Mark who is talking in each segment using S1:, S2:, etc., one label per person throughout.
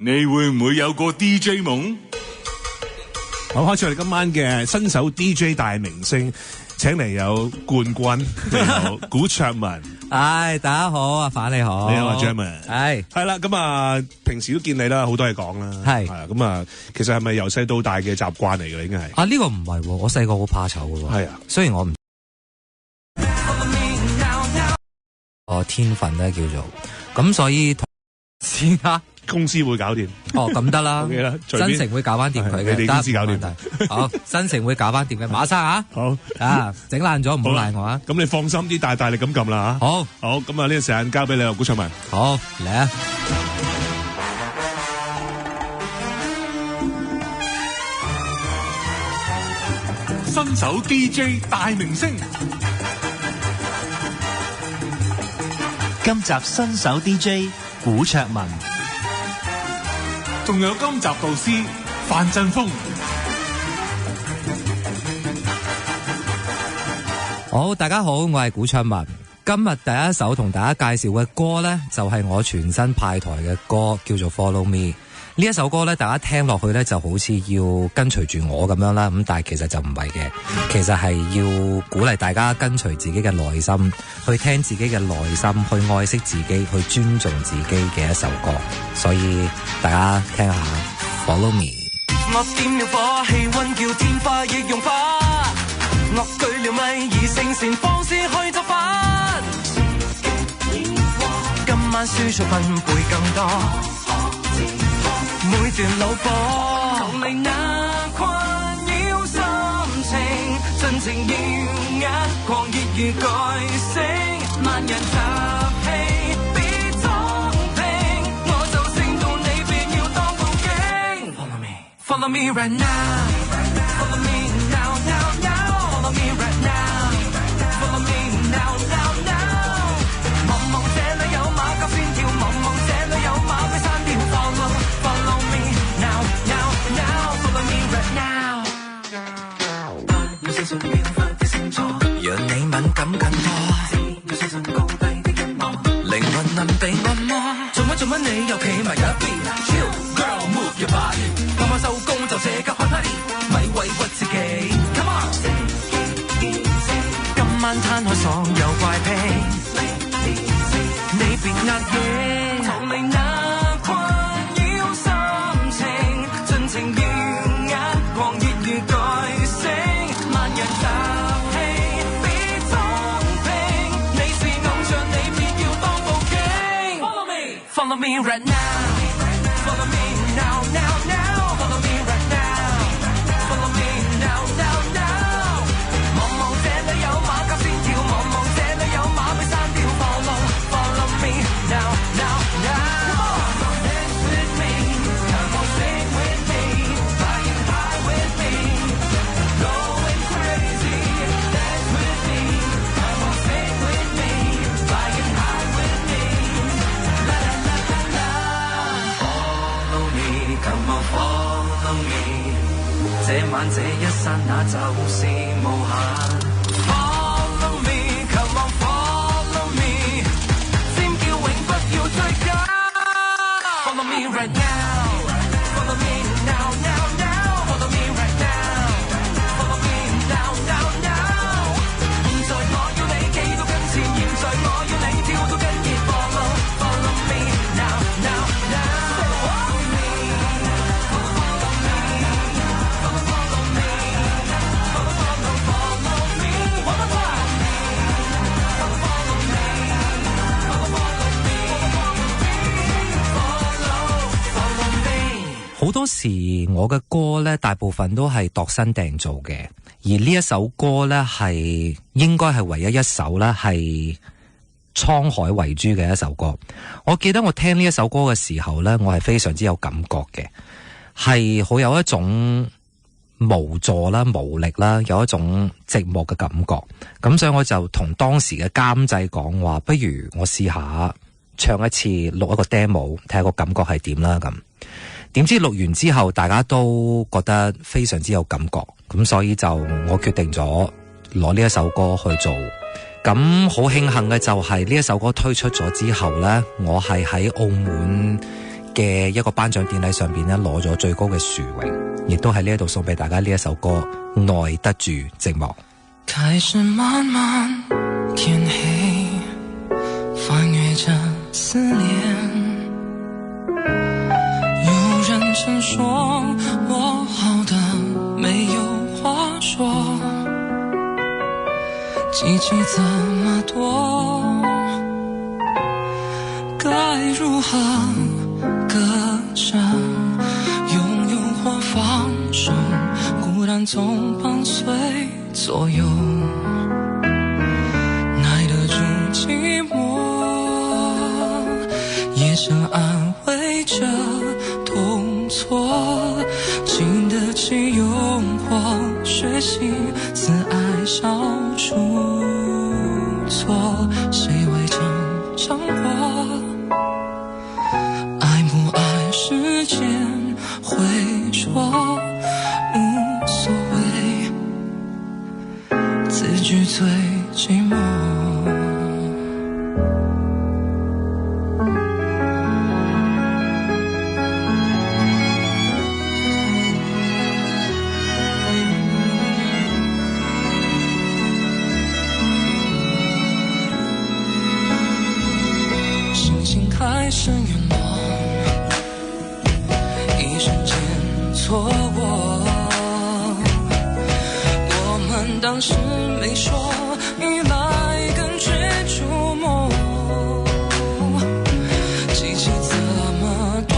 S1: 你會唔會有個 DJ 夢？
S2: 好，開始我哋今晚嘅新手 DJ 大明星，請嚟有冠軍，你好，古卓文。
S3: 大家好，阿反你好，
S2: 你好，阿 Jeremy。係啦，咁啊，平時都見你啦，好多嘢講啦。係啊，咁啊，其實係咪由細到大嘅習慣嚟嘅？應該係
S3: 啊，呢個唔係，我細個好怕醜嘅。係啊，雖然我唔，我天分咧叫做咁，所以試下
S2: 公司會搞掂。
S3: 哦，咁得啦。
S2: OK 啦，
S3: 新城會搞翻掂佢嘅，
S2: 你哋公司搞掂。
S3: 好，新城會搞翻掂嘅，馬生啊。好啊，整爛咗唔好賴我啊。
S2: 咁你放心啲，大力咁撳啦吓。好，好，咁啊呢個時間交俾你，古卓文。
S3: 好，嚟啊！
S1: 新手 DJ 大明星，
S4: 今集新手 DJ 古卓文，
S1: 仲有今集導師范振鋒。
S3: 好，大家好，我係古卓文。今日第一首同大家介紹嘅歌呢，就係我全新派台嘅歌，叫做 Follow Me。呢一首歌呢，大家聽落去呢，就好似要跟隨住我咁樣啦，咁但係其實就唔係嘅，其實係要鼓勵大家跟隨自己嘅內心，去聽自己嘅內心，去愛惜自己，去尊重自己嘅一首歌。所以大家聽下 Follow Me。
S5: 我點了火，氣溫叫天花亦融化，我舉了咪以聖善方式去作反，今晚輸出分貝更多，每段老火逃離那困擾心情，盡情耀眼狂熱如巨星，萬人集氣別裝拼，我就勝到你便要當報警。 Follow me, follow me right now, follow me now, now, now, follow me right now, follow me now, now, now， 茫茫這裏有馬甲線條，茫茫這裏有馬尾山條， follow me now, now, now, follow me right now， 要相信變化的星座，讓你敏感更多，要相信高低的音樂，靈魂能被按摩，做乜你又企埋一邊 Chill girl move your body， 啱啱收工就借急開 party， 咪委屈自己 Come on， 今晚攤開所有怪癖，你別壓抑，逃離那困擾心情，盡情耀眼狂熱如巨星，萬人集氣別裝拼，你是偶像你便要當報警。 Follow me, follow me right now, follow me now, now, now, follow me right now, follow me now, now, now， 茫茫這裏有馬甲線條，茫茫這裏有馬尾山條， follow me now, now, now， dance with me, come on sing with me, flying high with me, going crazy, dance with me, come on sing with me, flying high with me, la la la la la， follow me, come on follow me， 這晚這一剎那就是無限。Follow me, come on follow me， 尖叫永不要追加。Follow me right now, follow me now, now, now, follow me right now, follow me now, now, now， 現在我要你企到跟前，現在我要你跳到跟熱。Follow me now, now, now，follow me, follow me, follow me, follow me, one more time， follow me, follow me, follow me。
S3: 好多時我嘅歌呢，大部分都係度身訂造嘅，而呢一首歌呢，係應該係唯一一首呢係滄海遺珠嘅一首歌。我記得我聽呢一首歌嘅時候呢，我係非常之有感覺嘅，係好有一種無助啦、無力啦，有一種寂寞嘅感覺。咁所以我就同當時嘅監製講話，不如我試下唱一次，錄一個 demo， 睇下個感覺係點啦咁。點知錄完之後大家都覺得非常之有感覺，咁所以就我決定咗攞呢一首歌去做。咁好慶幸嘅就係呢一首歌推出咗之後呢，我係喺澳門嘅一個頒獎典禮上邊咧攞咗最高嘅殊榮，亦都喺呢一度送俾大家呢一首歌《耐得住寂寞》。
S5: 開始慢慢天黑，翻越着思念，有人曾說我好的沒有話說，記憶這麼多，該如何割捨，擁有或放手，孤單總伴隨左右，耐得住寂寞，也想安慰着痛錯，經得起誘惑，學習自愛消除錯，誰為這生活，愛不愛時間會說無所謂，自己最寂寞。星星開始遠望，一瞬間錯過，我們當時沒說依賴更去觸摸，記憶這麼多，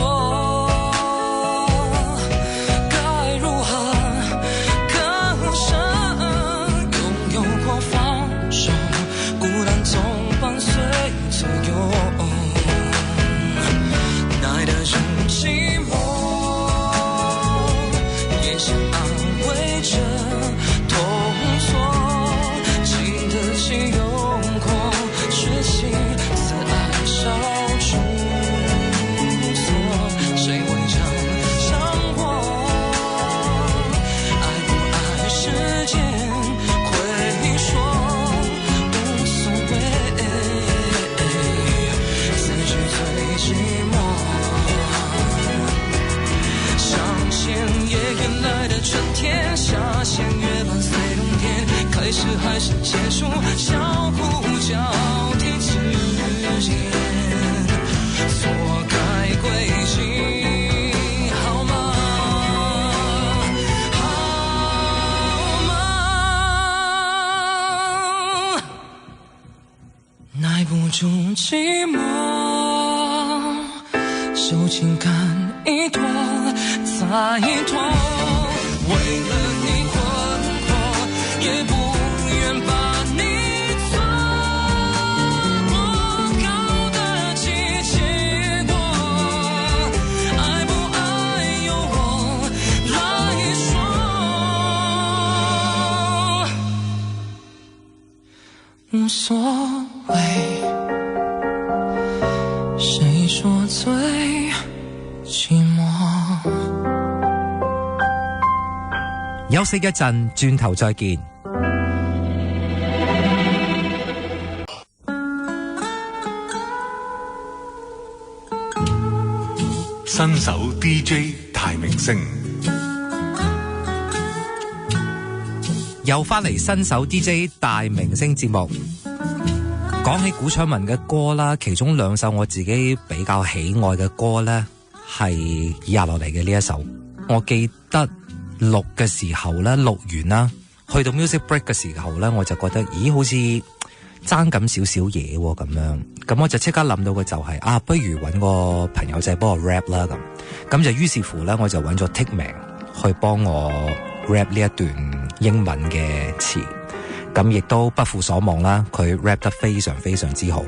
S5: 該如何割捨，擁有或放手，孤單總伴隨左右，耐得住寂寞，也想安慰着痛錯，經得起誘惑，學習自愛消除錯，誰為這生活，愛不愛時間會說無所謂，自己最寂寞。上弦月原來的春天，下弦月伴隨冬天，開始還是結束，相互交替之間，錯開軌跡，好嗎？好嗎？耐不住寂寞，受情感一拖再拖，為了你困惑，也不願把你錯搞得起結果，愛不愛由我來說，無所謂，誰說最寂寞。
S3: 休息一陣，轉頭再見。
S1: 新手 DJ 大明星，
S3: 又翻嚟新手 DJ 大明星節目。講起古昌文嘅歌啦，其中兩首我自己比較喜愛嘅歌咧，係以下落嚟嘅呢一首。我記得錄嘅時候咧，錄完啦，去到 music break 嘅時候咧，我就覺得，咦，好似爭緊少少嘢咁樣。咁我就即刻諗到嘅就係、不如揾個朋友仔幫我 rap 啦咁就於是乎咧，我就揾咗 Tikman 去幫我 rap 呢一段英文嘅詞。咁亦都不負所望啦，佢 rap 得非常非常之好，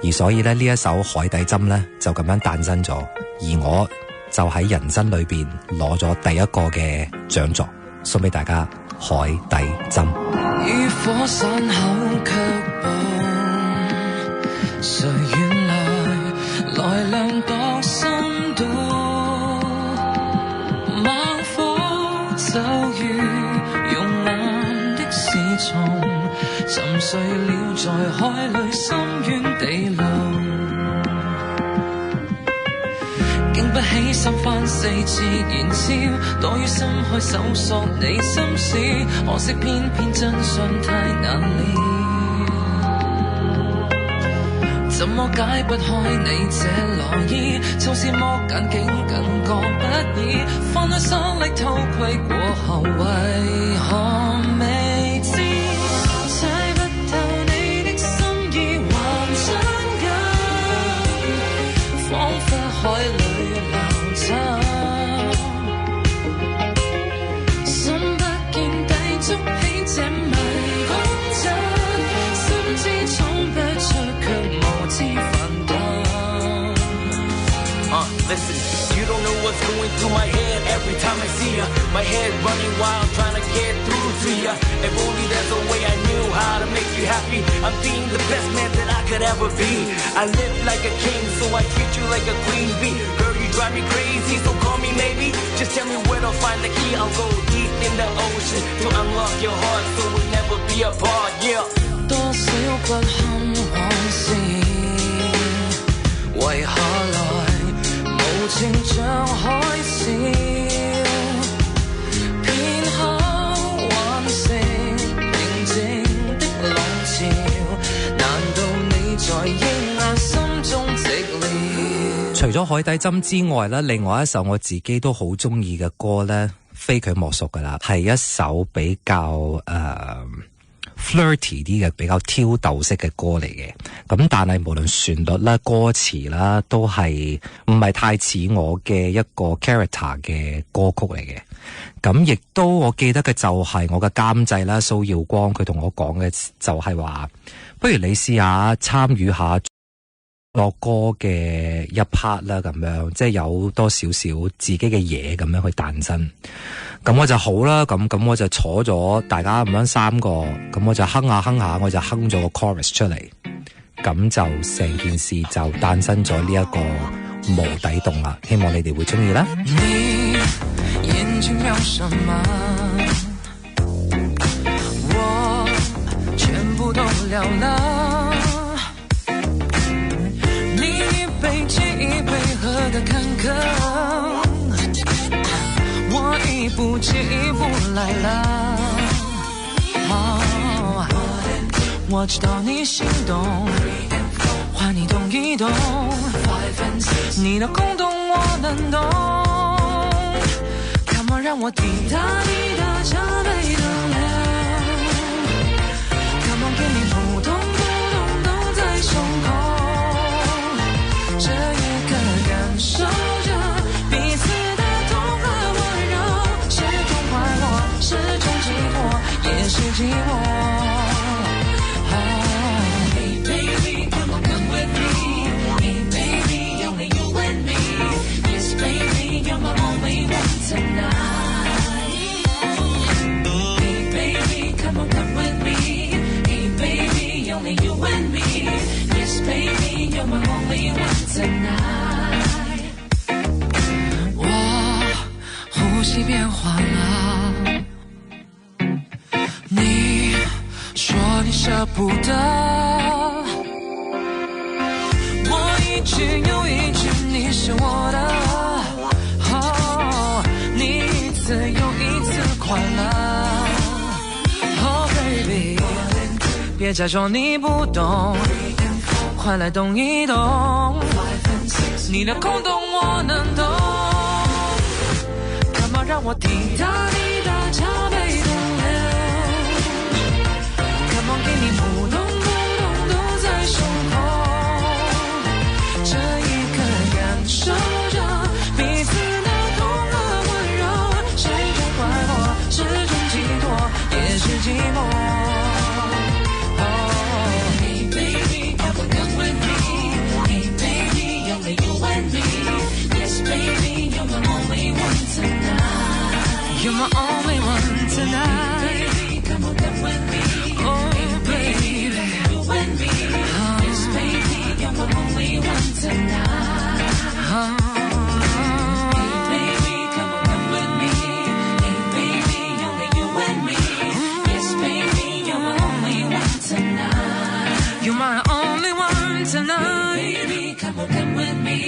S3: 而所以咧呢一首海底針咧就咁樣誕生咗，而我就喺人生裏邊攞咗第一個嘅獎座，送俾大家海底針。
S5: 於火山口卻步，誰原來量度深度，猛火就如慵懶的絲蟲，沉睡了在海裏深淵地牢，經起心翻四次燃燒，多於心去搜索你心事，可惜偏偏真相太難料。怎麼解不開你這羅衣？縱是剝緊竟更覺不易，放開手力偷窺過後，為何未知？猜不透你的心意還真假，彷彿海裏流走，心不見底築起這迷宮陣，心知闖不出卻
S6: Listen, you don't know what's going through my head every time I see ya. My head running wild, trying to get through to ya. If only there's a way I knew how to make you happy. I'm being the best man that I could ever be. I live like a king, so I treat you like a queen bee. Girl, you drive me crazy, so call me maybe. Just tell me where to find the key. I'll go deep in the ocean to unlock your heart, so we'll never be apart. Yeah.
S5: 多少不堪往事，為何來？無情像海嘯，片刻幻成平靜的浪潮，難道你在抑壓心中寂寥？
S3: 除咗海底針之外咧，另外一首我自己都好中意嘅歌咧，非佢莫屬噶啦，係一首比較flirty 啲嘅比較挑逗式嘅歌嚟嘅，咁但係無論旋律啦、歌詞啦，都係唔係太似我嘅一個 character 嘅歌曲嚟嘅。咁亦都我記得嘅就係我嘅監製啦，蘇耀光，佢同我講嘅就係話，不如你試下參與下樂歌嘅一 part 啦，咁樣即係有多少少自己嘅嘢咁樣去誕生。咁我就好啦，咁我就坐咗大家咁樣三個，咁我就哼下哼下，我就哼咗個 chorus 出嚟，咁就成件事就誕生咗呢一個無底洞啦。希望你哋會中意啦。
S5: 你眼睛瞄什麼？我全部都了了。你一杯接一杯喝得坎坷，我一步接一步來了。我知道你心動，換你動一動，你的空洞我能懂。Come on，讓我滴答滴答加倍的量。Come on，給你撲通撲通都在胸口，這一刻感受着彼此的痛和溫柔，是種快樂，是種寄託，也是寂寞。我呼吸變緩了，你說你捨不得，我一句又一句你是我的，你一次又一次快樂，Oh baby，別假裝你不懂，快來動一動，你的空洞我能懂。Come on，讓我滴答滴答加倍的量。Come on，給你撲通撲通都在胸口，這一刻感受着彼此的痛和溫柔，是種快樂，是種寄託，也是寂寞。You're my only one tonight. Baby, come on, come with me. Oh, baby, you and me. Yes, baby, you're my only one tonight. Hey, baby, come on, come with me. Hey, baby, only you and me. Yes, baby, you're my only one tonight. You're my only one tonight. Baby, come on, come with me.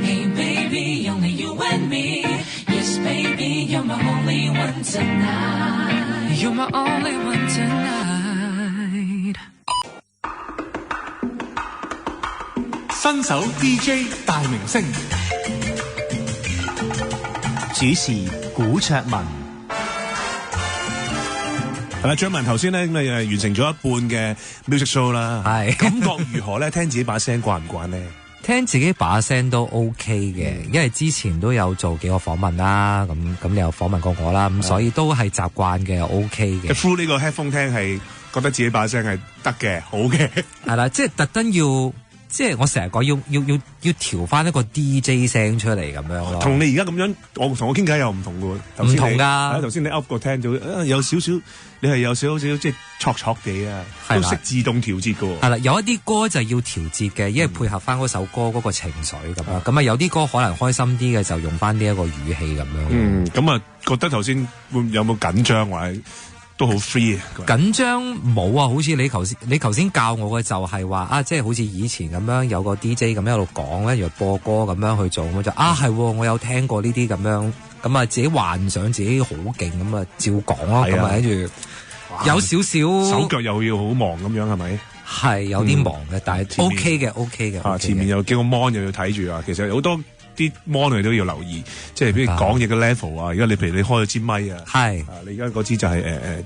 S5: Hey, baby, only you. one tonight. You're my only one tonight.
S1: 新手 DJ 大明星，
S4: 主持古卓文。
S2: 係啦，張文頭先咧咁完成咗一半嘅 music show 啦，
S3: 係
S2: 感覺如何咧？聽自己把聲慣唔慣咧？
S3: 聽自己把聲都 OK 嘅，因為之前都有做幾個訪問啦，咁你有訪問過我啦，咁所以都係習慣嘅 OK 嘅。
S2: through 呢個 headphone 聽係覺得自己把聲係得嘅，好嘅。係
S3: 啦，即係特登要。即係我成日講要調翻一個 DJ 聲出嚟咁樣咯。
S2: 同你而家咁樣，我同我傾偈又唔同嘅喎。
S3: 唔同㗎。
S2: 頭先你 up 個聽到有少少，你係有少少即係挫挫地啊，都識自動調節嘅喎。
S3: 係啦，有一啲歌就要調節嘅，因為配合翻嗰首歌嗰個情緒咁樣。咁啊有啲歌可能開心啲嘅，就用翻呢一個語氣咁樣。
S2: 咁啊覺得頭先有冇緊張或者？都好 free 啊！
S3: 緊張冇啊，好似你頭先教我嘅就係話啊，即係好似以前咁樣有個 DJ 咁樣喺度講，跟住播歌咁樣去做，咁就係我有聽過呢啲咁樣，咁啊自己幻想自己好勁咁啊照講咯，咁啊跟住有少少
S2: 手腳又要好忙咁樣係咪？
S3: 係有啲忙嘅，但係 OK 嘅 OK 嘅。
S2: 前面有幾個 mon 又要睇住啊，其實好多啲 mon 你都要留意，即係譬如講嘢嘅 level 啊。而家你譬如你開咗支咪啊，
S3: 係
S2: 你而家嗰支就係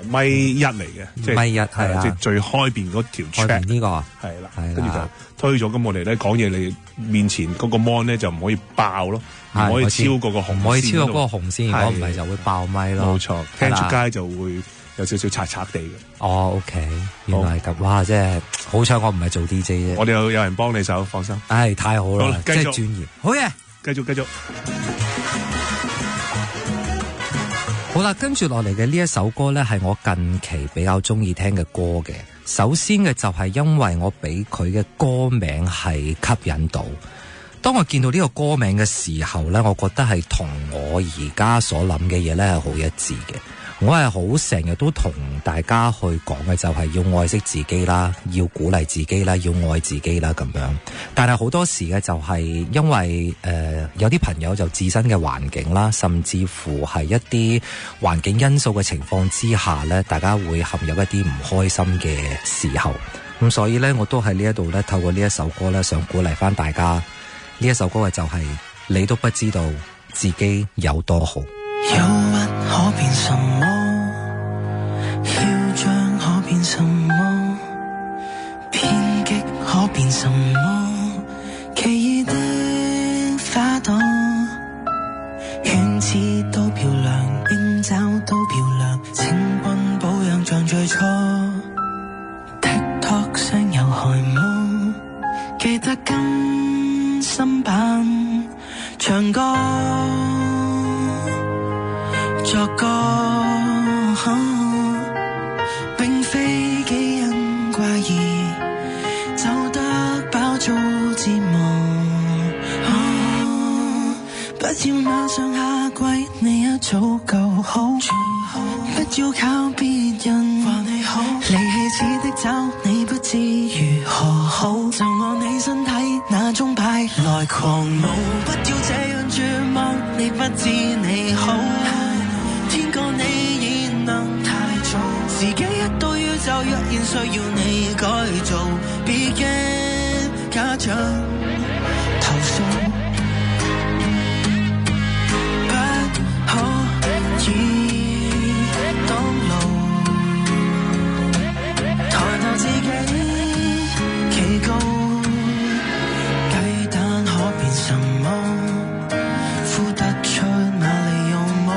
S2: 咪一嚟嘅，即係
S3: 咪一係啊，
S2: 即係最開邊嗰條 track
S3: 呢個
S2: 係啦，跟住就推咗。咁我哋咧講嘢，你面前嗰個 mon 咧就唔可以爆咯，唔可以超過個紅線，
S3: 唔可以超過嗰個紅線，如果唔係就會爆咪咯。
S2: 冇錯，聽出街就會有少少擦擦地嘅。
S3: 哦 ，OK， 原來係咁，哇！即係好彩我唔係做 DJ 啫。
S2: 我哋有人幫你手，放心。
S3: 唉，太好啦，
S2: 即係
S3: 專業。好嘢，
S2: 繼續。
S3: 好啦，跟住落嚟嘅呢一首歌咧，係我近期比較中意聽嘅歌嘅。首先嘅就係因為我俾佢嘅歌名係吸引到。當我見到呢個歌名嘅時候咧，我覺得係同我而家所諗嘅嘢咧係好一致嘅。我係好成日都同大家去講嘅就係要愛惜自己啦，要鼓勵自己啦，要愛自己啦咁樣。但係好多時嘅就係因為有啲朋友就自身嘅環境啦，甚至乎係一啲環境因素嘅情況之下咧，大家會陷入一啲唔開心嘅時候。咁所以咧，我都喺呢一度咧，透過呢一首歌咧，想鼓勵翻大家。呢一首歌嘅就係你都不知道自己有多好。
S5: 憂鬱可變什麼？囂張可變什麼？偏激可變什麼？奇異的花朵，圈子都漂亮，鷹爪都漂亮，青春保養像最初。TikTok 上有害魔，記得跟新版唱歌。作歌，並非基因怪異，走得飽遭折磨。不要馬上下跪，你一早夠好。不要靠別人話你好，離棄似的酒，你不知如何好。就按你身體那種擺來狂舞，不要這樣絕望，你不知你好。天過你已能太早，時機一到宇宙若然需要你改造，別驚家長投訴，不可以當路，抬頭自己企高，雞蛋可變什麼？孵得出哪裡有魔？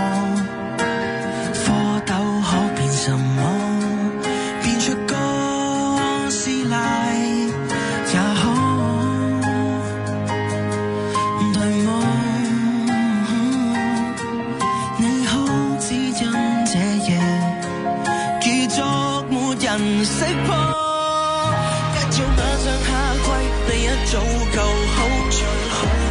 S5: 蝌蚪可變什麼？變出哥斯拉也好，對麼？你好，只因這夜結束沒人識破。不要馬上下跪，你一早夠好。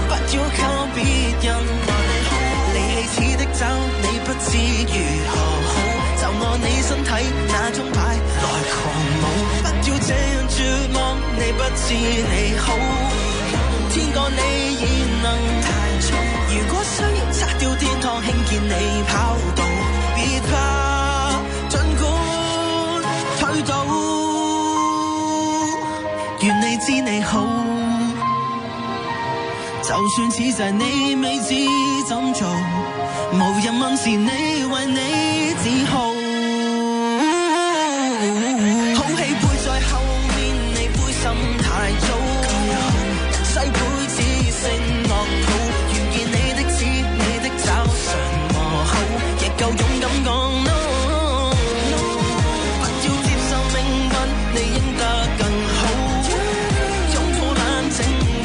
S5: 不要靠別人話你好，離棄似的酒，你不知如何好。就按你身體那種擺來狂舞，不要這樣絕望，你不知你好。天過你已能太早，如果需要拆掉天堂興建你跑道。知你好，就算此時你未知怎做，無人問是你為你自豪。好戲背在後面，你灰心太早，西背只剩樂土，願見你的指你的爪常和好，亦夠勇敢講 no。你應得更好，擁抱冷靜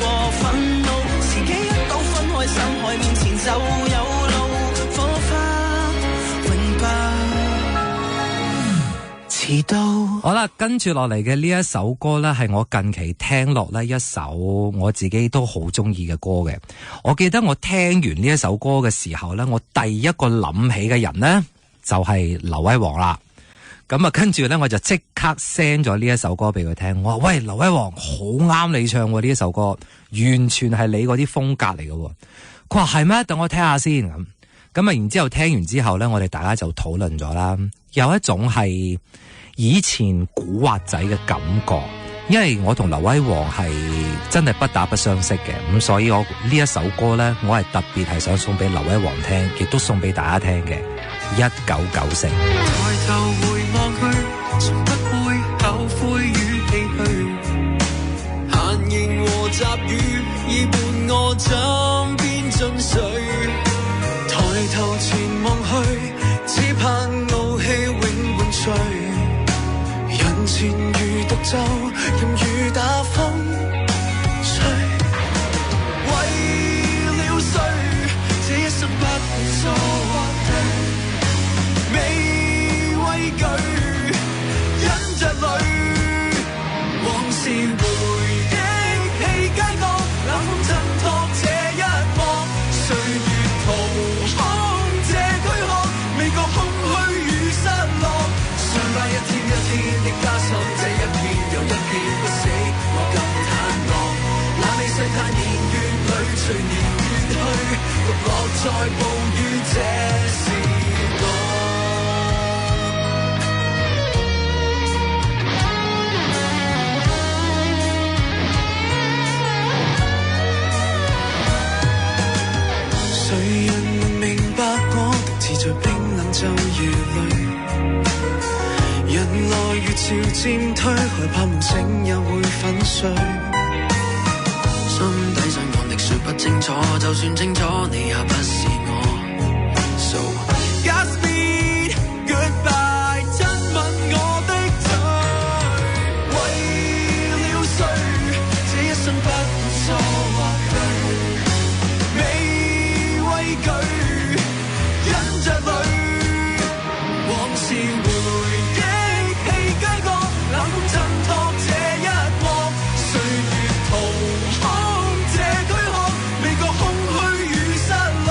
S5: 和憤怒，時機一到分開，深海面前就有路，火花永不遲到。
S3: 好啦，跟住落嚟嘅呢一首歌呢，係我近期聽落呢一首我自己都好中意嘅歌嘅。我記得我聽完呢一首歌嘅時候呢，我第一個諗起嘅人呢，就係劉威王啦。咁啊，跟住咧，我就即刻 send 咗呢一首歌俾佢聽。我話：喂，劉威王，好啱你唱喎！呢一首歌完全係你嗰啲風格嚟嘅。佢話係咩？等我聽下先咁啊。然之後聽完之後咧，我哋大家就討論咗啦。有一種係以前古惑仔嘅感覺，因為我同劉威王係真係不打不相識嘅，咁所以我呢一首歌咧，我係特別係想送俾劉威王聽，亦都送俾大家聽嘅。1994。
S5: 抬頭回望去，從不會後悔與唏噓，閒言和雜語已伴我枕邊進睡。抬頭前望去，只盼傲氣永伴隨。人前如獨奏，任雨打風吹。為了誰，這一生不會錯。未畏懼，忍着淚，往事回憶起街角，冷風襯托這一幕，歲月掏空這軀殼，未覺空虛與失落。相伴一天一天的加深，這一片又一片不死，我更坦蕩。冷氣世態年月裏，隨年月去，獨落在暴雨這時代。誰人能明白我似在冰冷晝夜裏，人來月潮漸退，害怕夢醒也會粉碎。心底上壓力說不清楚，就算清楚你也不是我。So Godspeed Goodbye， 親吻我的嘴。為了誰，這一生不會錯或對。未畏懼，忍着淚，往事回憶起街角，冷風襯托這一幕，歲月掏空這軀殼，未覺空虛與失落。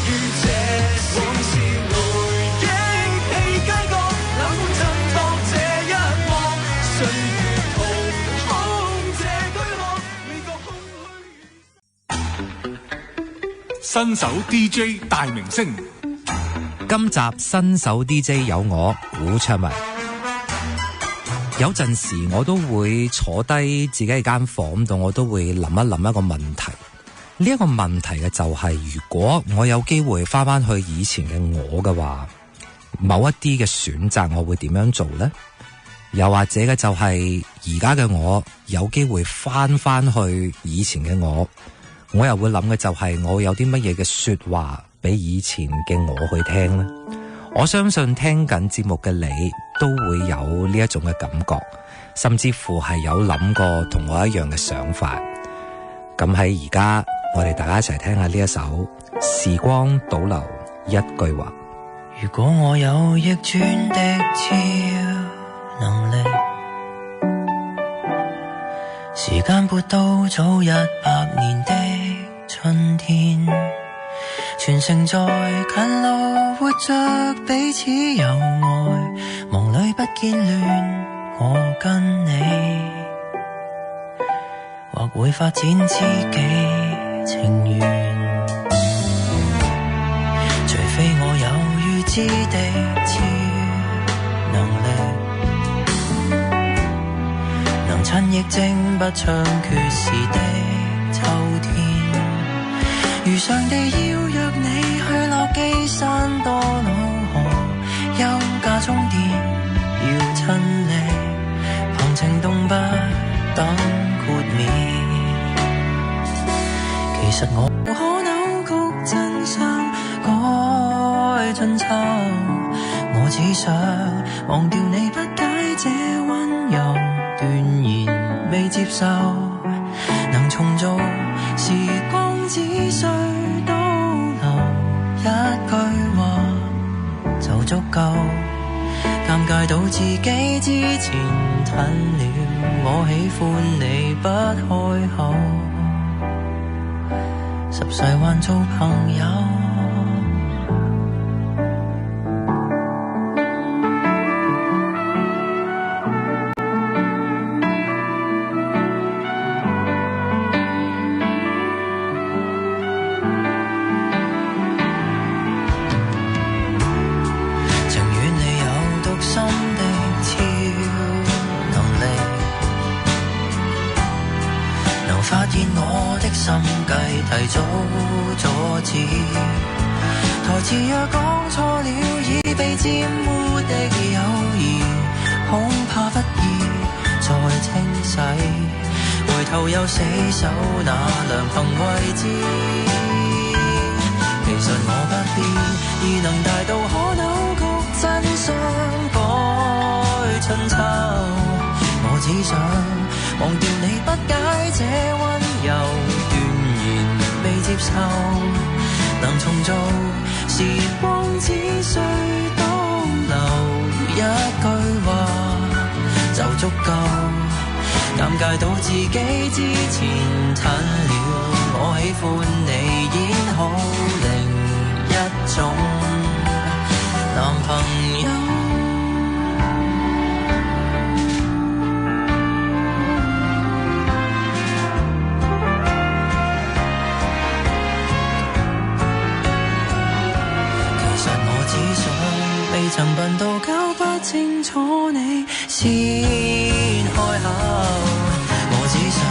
S5: 於這往事來憶起街角，冷風襯托這一幕，歲月掏空這軀殼，你個空虛。
S1: 新手 DJ 大明星，
S3: 今集新手 DJ 有我古卓文。有陣時我都會坐低自己喺間房度，我都會諗一諗一個問題。呢一個問題嘅就係，如果我有機會翻返去以前嘅我嘅話，某一啲嘅選擇我會點樣做呢？又或者嘅就係而家嘅我有機會翻去以前嘅我又會諗嘅就係我有啲乜嘢嘅說話俾以前嘅我去聽呢？我相信聽緊節目嘅你都會有呢一種嘅感覺，甚至乎係有諗過同我一樣嘅想法。咁喺而家，我哋大家一齊聽下呢一首《時光倒流》一句話。
S7: 如果我有逆轉的超能力，時間撥到早100年的春天，全城在近路活着，彼此有愛，夢裏不見亂，我跟你或會發展知己情緣，除非我有預知的超能力，能趁疫症不猖獗時的秋天，如上地邀約你去落基山多瑙河休假充電，要親你旁情動不等豁免。其實我無可扭曲真相改春秋，我只想忘掉你不解這溫柔斷言未接受，能重做時光只需倒流一句話就足夠，尷尬到自己之前褪了，我喜歡你不開口，10世還做朋友。發現我的心計提早阻止，台詞若講錯了已被沾污的友誼，恐怕不易再清洗，回頭又死守那良朋位置。其實我不必已能大到可扭曲真相改春秋，我只想忘掉你不解這溫柔斷言未接受，能重做時光只需倒流一句話就足夠，尷尬到自己之前褪了，我喜歡你演好另一種男朋友。曾笨到搞不清楚你先開口，我只想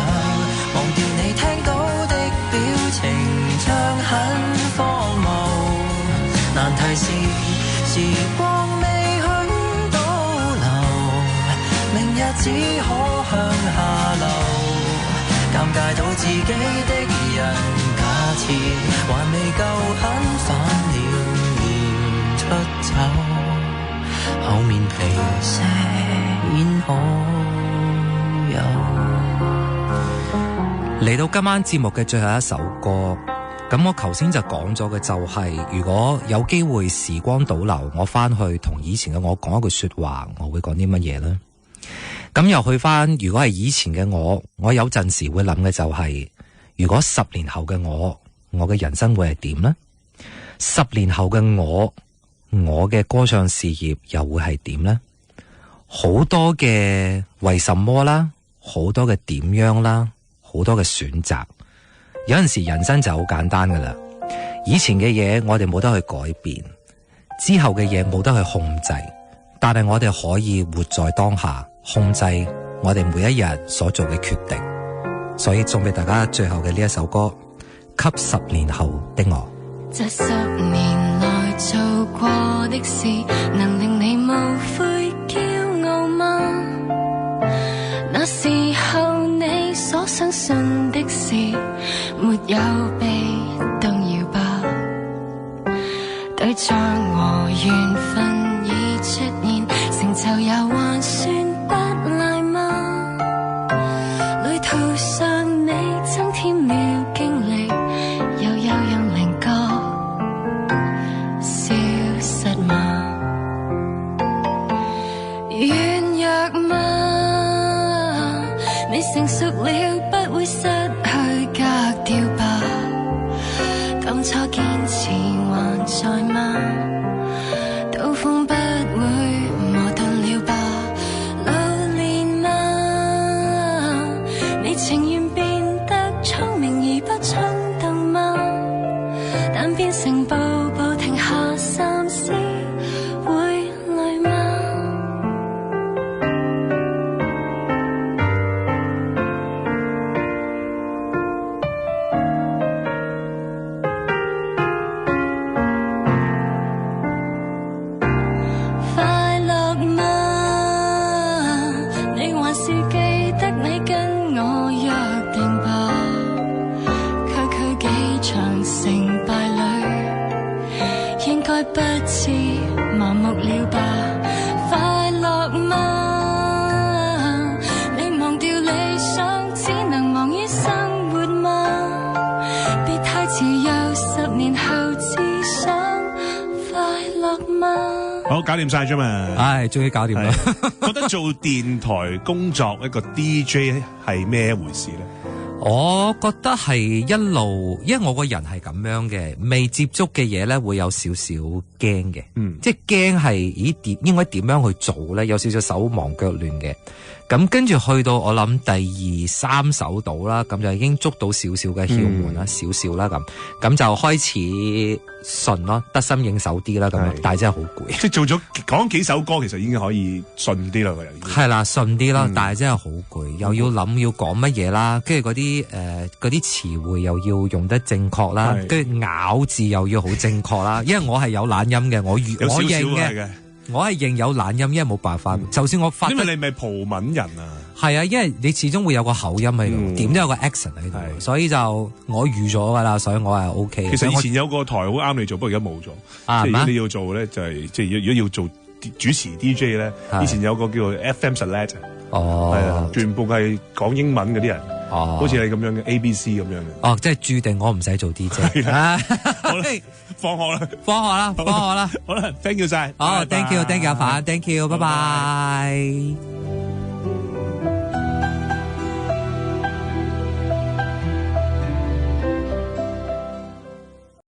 S7: 忘掉你聽到的表情，像很荒謬。難題是時光未去倒流，明日只可向下流，尷尬到自己的人，假設還未夠狠，反了面出走，厚面皮些演好友。
S3: 嚟到今晚節目嘅最後一首歌，咁我頭先就講咗嘅就係，如果有機會時光倒流，我翻去同以前嘅我講一句說話，我會講啲乜嘢呢？咁又去翻，如果係以前嘅我有陣時會諗嘅就係，如果10年後嘅我嘅人生會係點呢？ 10年後嘅我嘅歌唱事業又會係點呢？好多嘅為什麼啦，好多嘅點樣啦，好多嘅選擇。有陣時人生就好簡單噶啦，以前嘅嘢我哋冇得去改變，之後嘅嘢冇得去控制，但係我哋可以活在當下，控制我哋每一日所做嘅決定。所以送俾大家最後嘅呢一首歌，給10年後的我。
S8: 這10年來做過的事，能令你無悔驕傲嗎？那時候你所相信的事，沒有被動搖吧？對象和緣分已出現，成就也還算不賴嗎？旅途上你增添了經歷，又有人靈覺消失嗎？軟弱嗎？你成熟了不會失去格調吧？當初堅持還在嗎？刀鋒不會磨鈍了吧？老練嗎？你情願變得聰明而不衝動嗎？但變成步步停下三思，會累嗎？快樂嗎？你還是記得你跟我約定吧？區幾場成敗裏，應該不至麻木了吧？快樂嗎？你忘掉理想，只能忙於生活嗎？別太遲，又10年後只想快樂嗎？
S2: 好，搞掂晒啫嘛。
S3: 唉，終於搞掂啦。
S2: 覺得做電台工作一個 DJ 係咩一回事咧？
S3: 我覺得係一路，因為我個人係咁樣嘅，未接觸嘅嘢咧會有少少驚嘅，即係驚係應該點樣去做咧？有少少手忙腳亂嘅。咁跟住去到我諗第2、3首到啦，咁就已經捉到少少嘅竅門啦，少少啦咁就開始順咯，得心應手啲啦咁，但係真係好攰。
S2: 即係做咗講幾首歌，其實已經可以順啲啦，個人。
S3: 係啦，順啲啦，但係真係好攰，又要諗要講乜嘢啦，跟住嗰啲詞彙又要用得正確啦，跟住咬字又要好正確啦，因為我係有懶音嘅，我認嘅。我係認有懶音，因為冇辦法。就算我發，
S2: 因為你咪葡文人啊。
S3: 係啊，因為你始終會有個口音喺度，點都有個 accent 喺度，所以就我預咗噶啦，所以我係 OK。
S2: 其實以前有個台好啱你做，不過而家冇咗。即係如果你要做咧，就係即係如果要做主持 DJ 咧，以前有個叫做 FM Select。係啊，全部係講英文嗰啲人。好似你咁樣嘅 ABC 咁樣嘅。
S3: 即係注定我唔使做 DJ。
S2: 好啦，放學啦。
S3: 好啦， ，thank you 晒。
S2: 好，
S3: thank you 阿凡，thank you，拜拜。